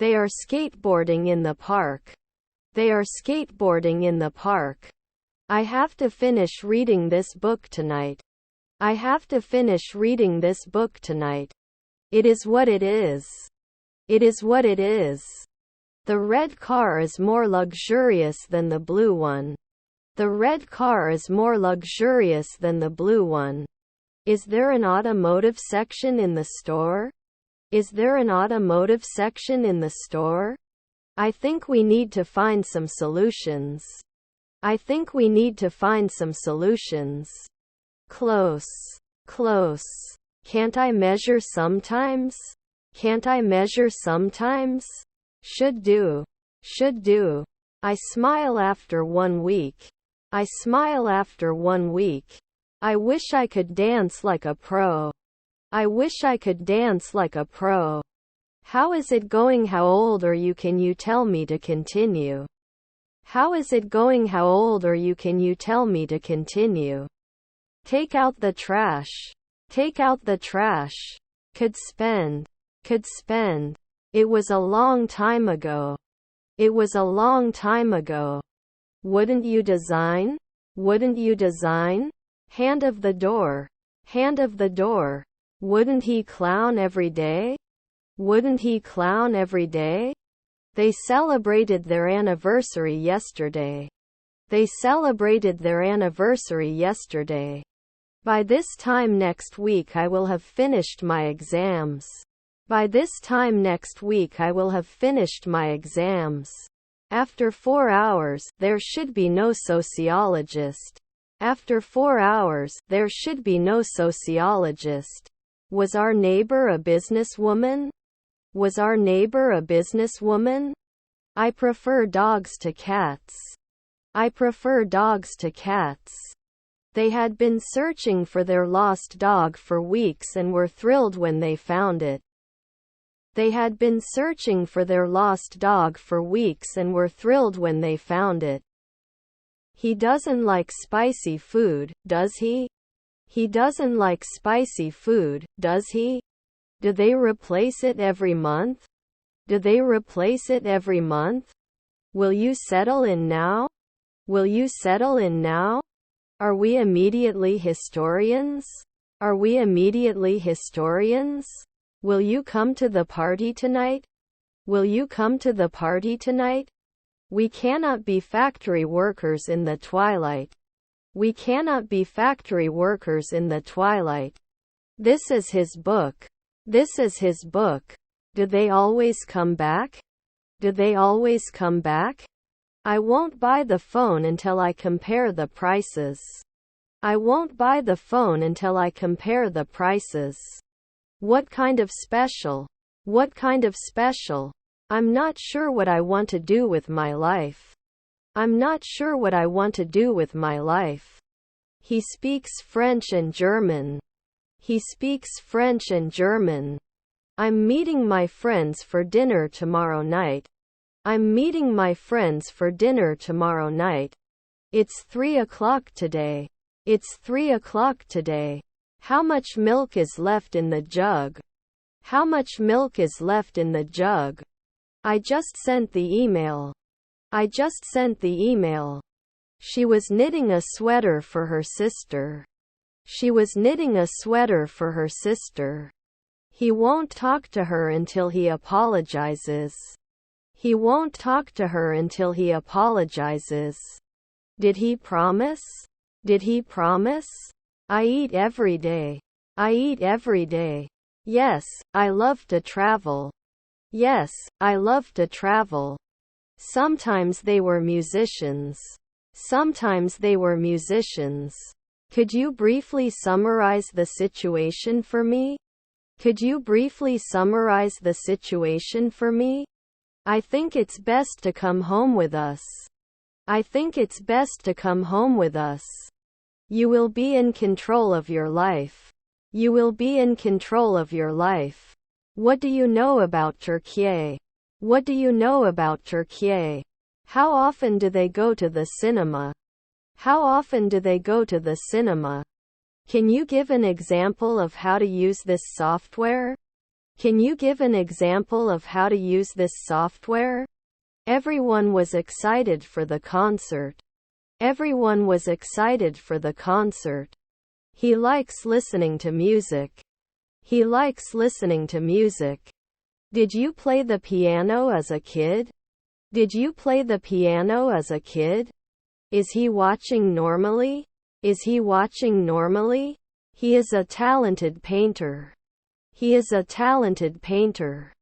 They are skateboarding in the park. They are skateboarding in the park. I have to finish reading this book tonight. I have to finish reading this book tonight. It is what it is. It is what it is. The red car is more luxurious than the blue one. The red car is more luxurious than the blue one. Is there an automotive section in the store? Is there an automotive section in the store? I think we need to find some solutions. I think we need to find some solutions. Close. Close. Can't I measure sometimes? Can't I measure sometimes? Should do. Should do. I smile after 1 week. I smile after 1 week. I wish I could dance like a pro. I wish I could dance like a pro. How is it going? How old are you? Can you tell me to continue? How is it going? How old are you? Can you tell me to continue? Take out the trash. Take out the trash. Could spend. Could spend. It was a long time ago. It was a long time ago. Wouldn't you design? Wouldn't you design? Hand of the door. Hand of the door. Wouldn't he clown every day? Wouldn't he clown every day? They celebrated their anniversary yesterday. They celebrated their anniversary yesterday. By this time next week I will have finished my exams. By this time next week I will have finished my exams. After 4 hours, there should be no sociologist. After 4 hours, there should be no sociologist. Was our neighbor a businesswoman? Was our neighbor a businesswoman? I prefer dogs to cats. I prefer dogs to cats. They had been searching for their lost dog for weeks and were thrilled when they found it. They had been searching for their lost dog for weeks and were thrilled when they found it. He doesn't like spicy food, does he? He doesn't like spicy food, does he? Do they replace it every month? Do they replace it every month? Will you settle in now? Will you settle in now? Are we immediately historians? Are we immediately historians? Will you come to the party tonight? Will you come to the party tonight? We cannot be factory workers in the twilight. We cannot be factory workers in the twilight. This is his book. This is his book. Do they always come back? Do they always come back? I won't buy the phone until I compare the prices. I won't buy the phone until I compare the prices. What kind of special? What kind of special? I'm not sure what I want to do with my life. I'm not sure what I want to do with my life. He speaks French and German. He speaks French and German. I'm meeting my friends for dinner tomorrow night. I'm meeting my friends for dinner tomorrow night. It's 3 o'clock today. It's 3 o'clock today. How much milk is left in the jug? How much milk is left in the jug? I just sent the email. I just sent the email. She was knitting a sweater for her sister. She was knitting a sweater for her sister. He won't talk to her until he apologizes. He won't talk to her until he apologizes. Did he promise? Did he promise? I eat every day. I eat every day. Yes, I love to travel. Yes, I love to travel. Sometimes they were musicians. Sometimes they were musicians. Could you briefly summarize the situation for me? Could you briefly summarize the situation for me? I think it's best to come home with us. I think it's best to come home with us. You will be in control of your life. You will be in control of your life. What do you know about Turkey? What do you know about Turkey? How often do they go to the cinema? How often do they go to the cinema? Can you give an example of how to use this software? Can you give an example of how to use this software? Everyone was excited for the concert. Everyone was excited for the concert. He likes listening to music. He likes listening to music. Did you play the piano as a kid? Did you play the piano as a kid? Is he watching normally? Is he watching normally? He is a talented painter. He is a talented painter.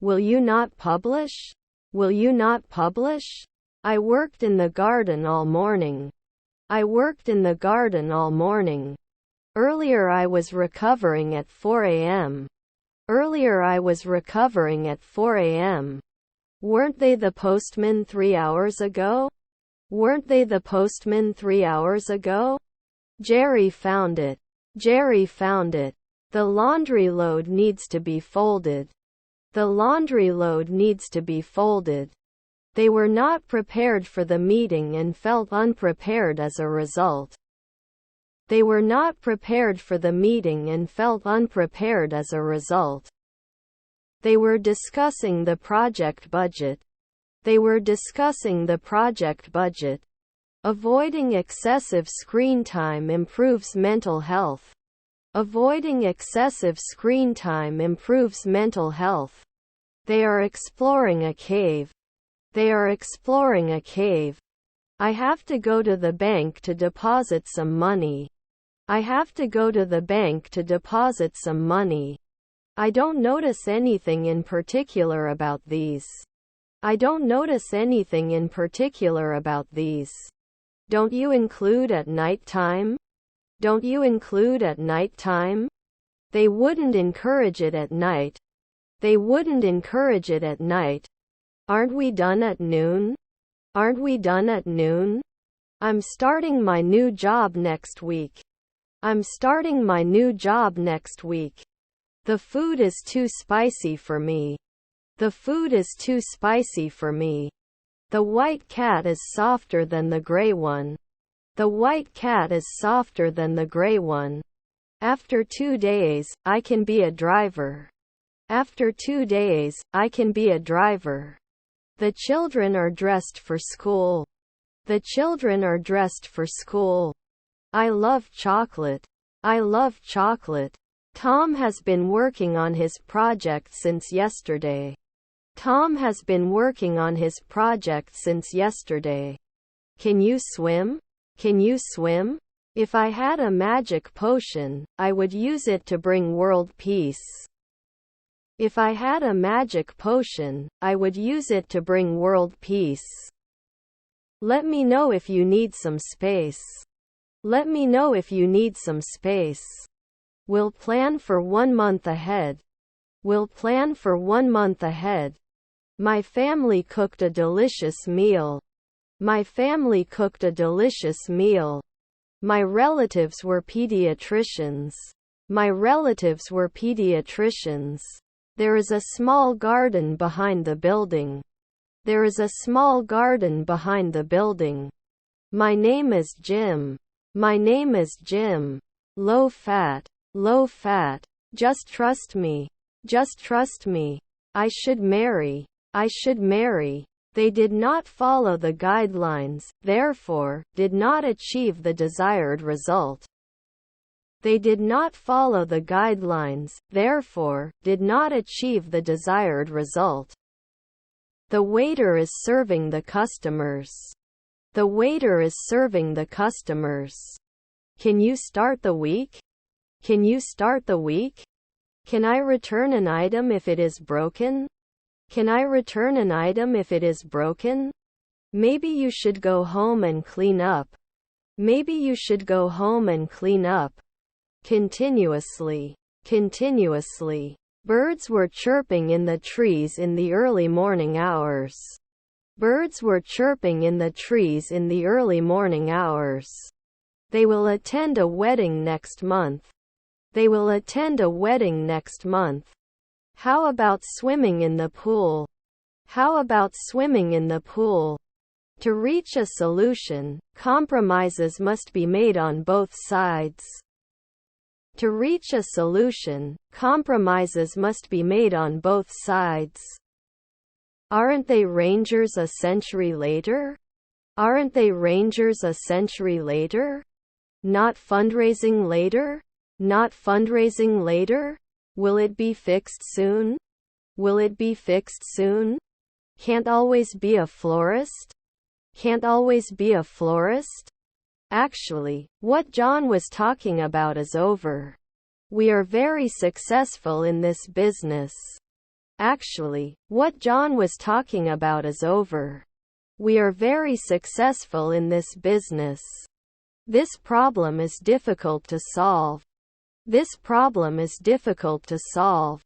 Will you not publish? Will you not publish? I worked in the garden all morning. I worked in the garden all morning. Earlier I was recovering at 4 a.m. Earlier I was recovering at 4 a.m. Weren't they the postman 3 hours ago? Weren't they the postman 3 hours ago? Jerry found it. Jerry found it. The laundry load needs to be folded. The laundry load needs to be folded. They were not prepared for the meeting and felt unprepared as a result. They were not prepared for the meeting and felt unprepared as a result. They were discussing the project budget. They were discussing the project budget. Avoiding excessive screen time improves mental health. Avoiding excessive screen time improves mental health. They are exploring a cave. They are exploring a cave. I have to go to the bank to deposit some money. I have to go to the bank to deposit some money. I don't notice anything in particular about these. I don't notice anything in particular about these. Don't you include at night time? Don't you include at night time? They wouldn't encourage it at night. They wouldn't encourage it at night. Aren't we done at noon? Aren't we done at noon? I'm starting my new job next week. I'm starting my new job next week. The food is too spicy for me. The food is too spicy for me. The white cat is softer than the gray one. The white cat is softer than the gray one. After 2 days, I can be a driver. After 2 days, I can be a driver. The children are dressed for school. The children are dressed for school. I love chocolate. I love chocolate. Tom has been working on his project since yesterday. Tom has been working on his project since yesterday. Can you swim? Can you swim? If I had a magic potion, I would use it to bring world peace. If I had a magic potion, I would use it to bring world peace. Let me know if you need some space. Let me know if you need some space. We'll plan for 1 month ahead. We'll plan for 1 month ahead. My family cooked a delicious meal. My family cooked a delicious meal. My relatives were pediatricians. My relatives were pediatricians. There is a small garden behind the building. There is a small garden behind the building. My name is Jim. My name is Jim. Low fat. Low fat. Just trust me. Just trust me. I should marry. I should marry. They did not follow the guidelines, therefore, did not achieve the desired result. They did not follow the guidelines, therefore, did not achieve the desired result. The waiter is serving the customers. The waiter is serving the customers. Can you start the week? Can you start the week? Can I return an item if it is broken? Can I return an item if it is broken? Maybe you should go home and clean up. Maybe you should go home and clean up. Continuously. Continuously. Birds were chirping in the trees in the early morning hours. Birds were chirping in the trees in the early morning hours. They will attend a wedding next month. They will attend a wedding next month. How about swimming in the pool? How about swimming in the pool? To reach a solution, compromises must be made on both sides. To reach a solution, compromises must be made on both sides. Aren't they Rangers a century later? Aren't they Rangers a century later? Not fundraising later? Not fundraising later? Will it be fixed soon? Will it be fixed soon? Can't always be a florist? Can't always be a florist? Actually, what John was talking about is over. We are very successful in this business. Actually, what John was talking about is over. We are very successful in this business. This problem is difficult to solve. This problem is difficult to solve.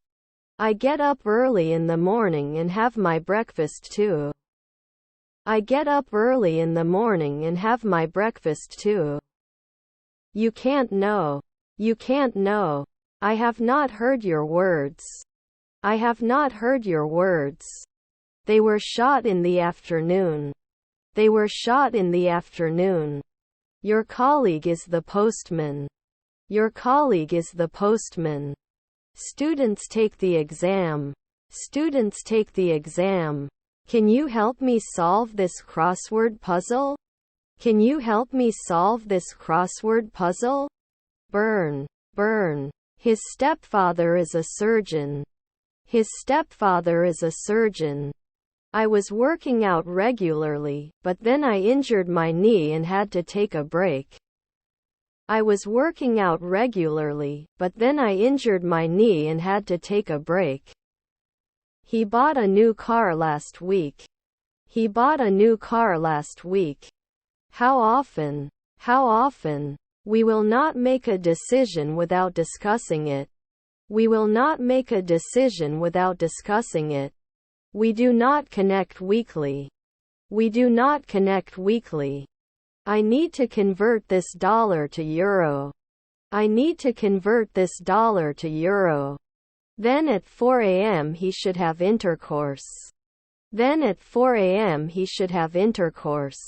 I get up early in the morning and have my breakfast too. I get up early in the morning and have my breakfast too. You can't know. You can't know. I have not heard your words. I have not heard your words. They were shot in the afternoon. They were shot in the afternoon. Your colleague is the postman. Your colleague is the postman. Students take the exam. Students take the exam. Can you help me solve this crossword puzzle? Can you help me solve this crossword puzzle? Burn. Burn. His stepfather is a surgeon. His stepfather is a surgeon. I was working out regularly, but then I injured my knee and had to take a break. I was working out regularly, but then I injured my knee and had to take a break. He bought a new car last week. He bought a new car last week. How often? How often? We will not make a decision without discussing it. We will not make a decision without discussing it. We do not connect weekly. We do not connect weekly. I need to convert this dollar to euro. I need to convert this dollar to euro. Then at 4 a.m. he should have intercourse. Then at 4 a.m. he should have intercourse.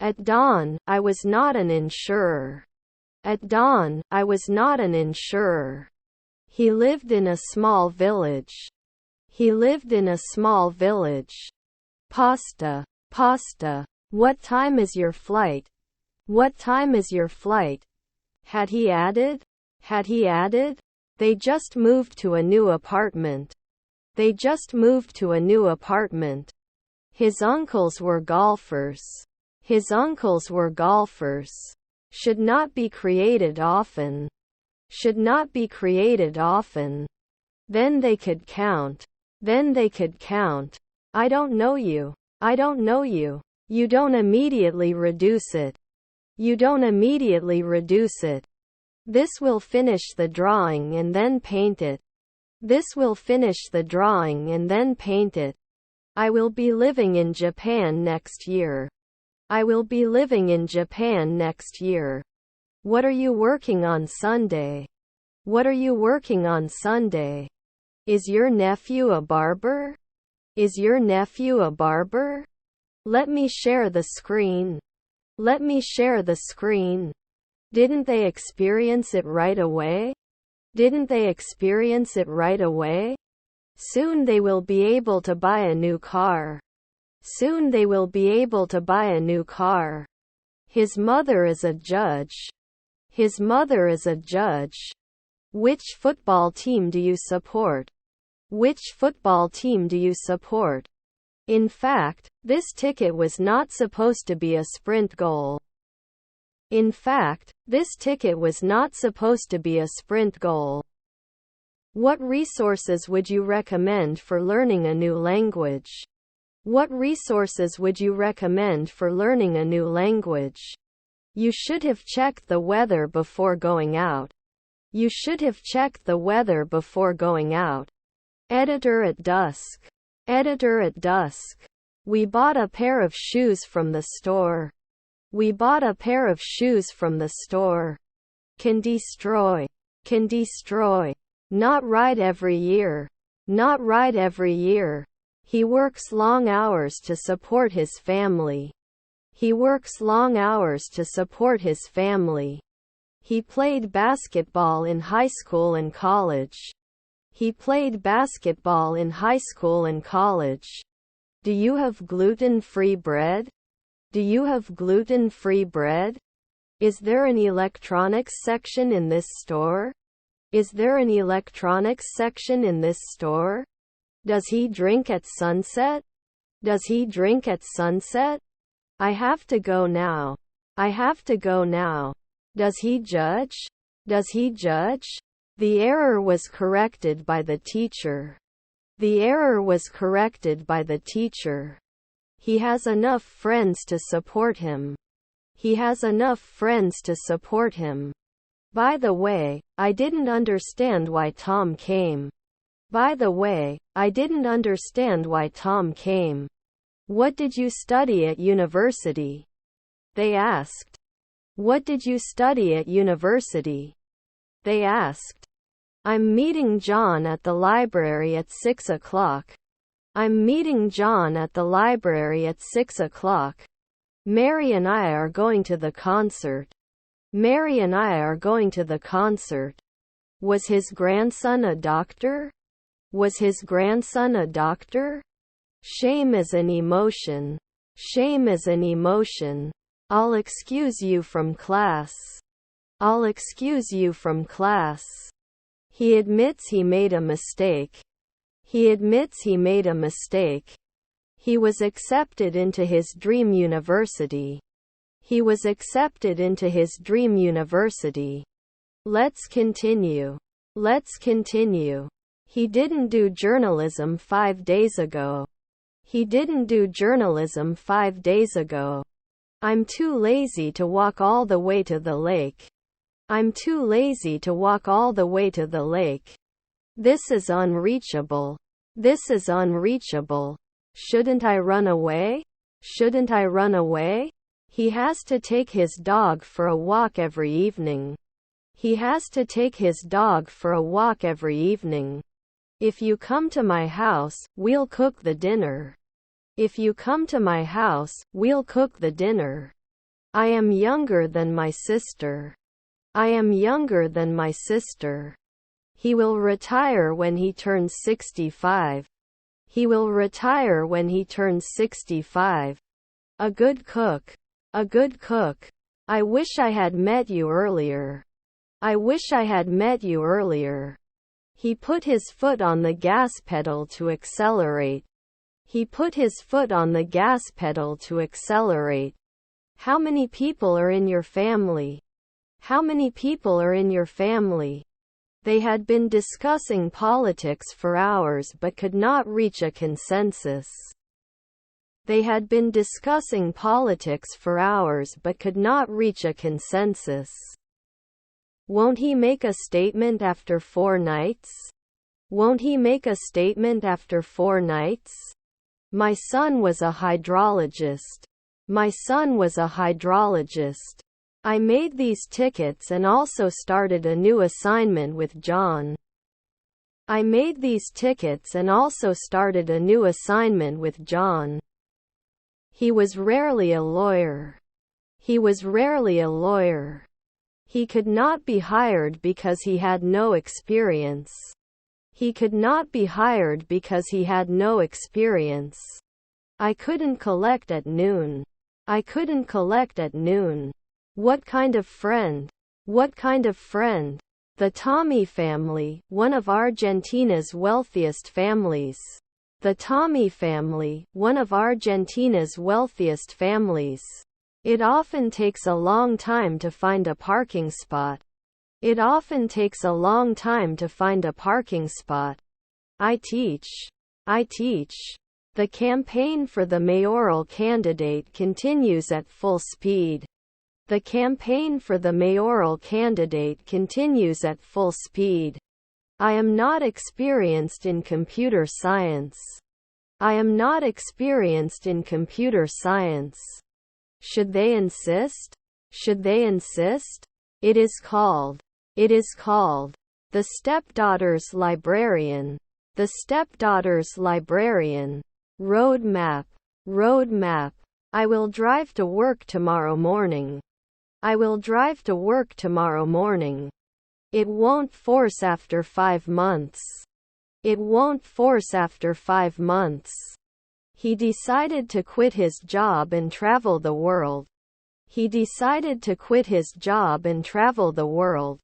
At dawn, I was not an insurer. At dawn, I was not an insurer. He lived in a small village. He lived in a small village. Pasta. Pasta. What time is your flight? What time is your flight? Had he added? Had he added? They just moved to a new apartment. They just moved to a new apartment. His uncles were golfers. His uncles were golfers. Should not be created often. Should not be created often. Then they could count. Then they could count. I don't know you. I don't know you. You don't immediately reduce it. You don't immediately reduce it. This will finish the drawing and then paint it. This will finish the drawing and then paint it. I will be living in Japan next year. I will be living in Japan next year. What are you working on Sunday? What are you working on Sunday? Is your nephew a barber? Is your nephew a barber? Let me share the screen. Let me share the screen. Didn't they experience it right away? Didn't they experience it right away? Soon they will be able to buy a new car. Soon they will be able to buy a new car. His mother is a judge. His mother is a judge. Which football team do you support? Which football team do you support? In fact, this ticket was not supposed to be a sprint goal. In fact, this ticket was not supposed to be a sprint goal. What resources would you recommend for learning a new language? What resources would you recommend for learning a new language? You should have checked the weather before going out. You should have checked the weather before going out. Editor at dusk. Editor at dusk. We bought a pair of shoes from the store. We bought a pair of shoes from the store. Can destroy. Can destroy. Not right every year. Not right every year. He works long hours to support his family. He works long hours to support his family. He played basketball in high school and college. He played basketball in high school and college. Do you have gluten-free bread? Do you have gluten-free bread? Is there an electronics section in this store? Is there an electronics section in this store? Does he drink at sunset? Does he drink at sunset? I have to go now. I have to go now. Does he judge? Does he judge? The error was corrected by the teacher. The error was corrected by the teacher. He has enough friends to support him. He has enough friends to support him. By the way, I didn't understand why Tom came. By the way, I didn't understand why Tom came. What did you study at university? They asked. What did you study at university? They asked. I'm meeting John at the library at 6 o'clock. I'm meeting John at the library at 6 o'clock. Mary and I are going to the concert. Mary and I are going to the concert. Was his grandson a doctor? Was his grandson a doctor? Shame is an emotion. Shame is an emotion. I'll excuse you from class. I'll excuse you from class. He admits he made a mistake. He admits he made a mistake. He was accepted into his dream university. He was accepted into his dream university. Let's continue. Let's continue. He didn't do journalism 5 days ago. He didn't do journalism 5 days ago. I'm too lazy to walk all the way to the lake. I'm too lazy to walk all the way to the lake. This is unreachable. This is unreachable. Shouldn't I run away? Shouldn't I run away? He has to take his dog for a walk every evening. He has to take his dog for a walk every evening. If you come to my house, we'll cook the dinner. If you come to my house, we'll cook the dinner. I am younger than my sister. I am younger than my sister. He will retire when he turns 65. He will retire when he turns 65. A good cook. A good cook. I wish I had met you earlier. I wish I had met you earlier. He put his foot on the gas pedal to accelerate. He put his foot on the gas pedal to accelerate. How many people are in your family? How many people are in your family? They had been discussing politics for hours but could not reach a consensus. They had been discussing politics for hours but could not reach a consensus. Won't he make a statement after 4 nights? Won't he make a statement after 4 nights? My son was a hydrologist. My son was a hydrologist. I made these tickets and also started a new assignment with John. I made these tickets and also started a new assignment with John. He was rarely a lawyer. He was rarely a lawyer. He could not be hired because he had no experience. He could not be hired because he had no experience. I couldn't collect at noon. I couldn't collect at noon. What kind of friend? What kind of friend? The Tommy family, one of Argentina's wealthiest families. The Tommy family, one of Argentina's wealthiest families. It often takes a long time to find a parking spot. It often takes a long time to find a parking spot. I teach. I teach. The campaign for the mayoral candidate continues at full speed. The campaign for the mayoral candidate continues at full speed. I am not experienced in computer science. I am not experienced in computer science. Should they insist? Should they insist? It is called. It is called. The Stepdaughter's Librarian. The Stepdaughter's Librarian. Road map. Road map. I will drive to work tomorrow morning. I will drive to work tomorrow morning. It won't force after 5 months. It won't force after 5 months. He decided to quit his job and travel the world. He decided to quit his job and travel the world.